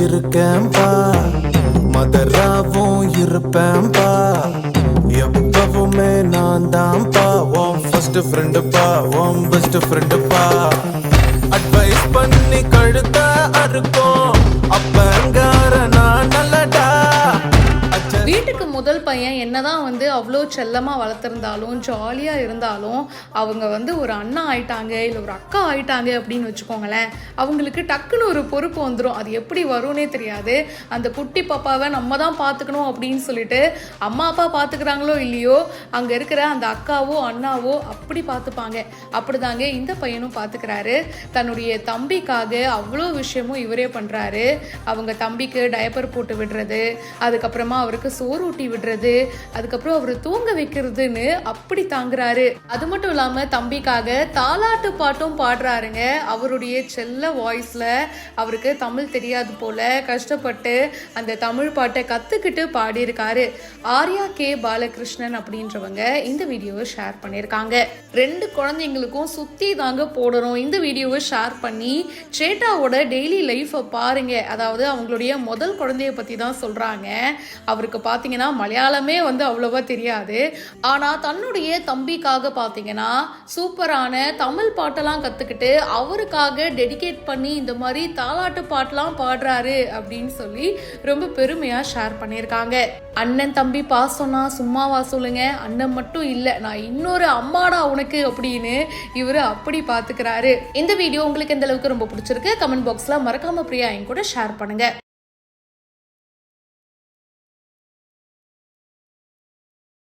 இருக்கேன்பா, மதராவும் இருப்பேன்பா, எப்பவுமே நான் தான்ப்பா, உன் ஃபர்ஸ்ட் ஃப்ரெண்டுப்பா, உன் பெஸ்ட் ஃப்ரெண்டுப்பா. அட்வைஸ் பண்ணி கழுத்த அறுக்கும் அப்பங்கார நான் நல்லடா. வீட்டுக்கு முதல் பையன் என்னதான் அவ்வளோ செல்லமாக வளர்த்துருந்தாலும் ஜாலியாக இருந்தாலும் அவங்க ஒரு அண்ணா ஆயிட்டாங்க இல்லை ஒரு அக்கா ஆயிட்டாங்க அப்படின்னு வச்சுக்கோங்களேன், அவங்களுக்கு டக்குன்னு ஒரு பொறுப்பு வந்துடும். அது எப்படி வரும்னே தெரியாது. அந்த குட்டி பாப்பாவை நம்ம தான் பார்த்துக்கணும் அப்படின்னு சொல்லிட்டு அம்மா அப்பா பார்த்துக்கிறாங்களோ இல்லையோ, அங்கே இருக்கிற அந்த அக்காவோ அண்ணாவோ அப்படி பார்த்துப்பாங்க. அப்படிதாங்க இந்த பையனும் பார்த்துக்கிறாரு. தன்னுடைய தம்பிக்காக அவ்வளோ விஷயமும் இவரே பண்ணுறாரு. அவங்க தம்பிக்கு டயப்பர் போட்டு விடுறது, அதுக்கப்புறமா அவருக்கு சோறு ஊட்டி விடுறது, அதுக்கப்புறம் அவர் தூங்க வைக்கிறதுன்னு அப்படி தாங்குறாரு. அது மட்டும் இல்லாம தம்பிக்காக தாலாட்டு பாட்டும் பாடுறாருங்க. அவருடைய செல்ல வாய்ஸ்ல. அவருக்கு தமிழ் தெரியாது போல, கஷ்டப்பட்டு அந்த தமிழ் பாட்டை கத்துக்கிட்டு பாடியிருக்காரு. ஆர்யா கே பாலகிருஷ்ணன் அப்படின்றவங்க இந்த வீடியோவை ஷேர் பண்ணியிருக்காங்க. 2 குழந்தைங்களுக்கும் சுத்தி தாங்க போடணும் இந்த வீடியோவை ஷேர் பண்ணி சேட்டாவோட டெய்லி லைஃப்பை பாருங்க. அதாவது அவங்களுடைய முதல் குழந்தைய பத்தி தான் சொல்றாங்க. அவருக்கு பார்த்தீங்கன்னா மலையாளமே அவ்வளவா தெரியாது. ஆனால் தன்னுடைய தம்பிக்காக பார்த்தீங்கன்னா சூப்பரான தமிழ் பாட்டெல்லாம் கற்றுக்கிட்டு அவருக்காக டெடிகேட் பண்ணி இந்த மாதிரி தாலாட்டு பாட்டெல்லாம் பாடுறாரு அப்படின்னு சொல்லி ரொம்ப பெருமையாக ஷேர் பண்ணியிருக்காங்க. அண்ணன் தம்பி பாசம்னா சும்மாவா சொல்லுங்க, அண்ணன் மட்டும் இல்லை நான் இன்னொரு அம்மாடா உனக்கு அப்படின்னு இவர் அப்படி பார்த்துக்கிறாரு. இந்த வீடியோ உங்களுக்கு எந்த அளவுக்கு ரொம்ப பிடிச்சிருக்கு கமெண்ட் பாக்ஸில் மறக்காம பிரியா என் கூட ஷேர் பண்ணுங்க.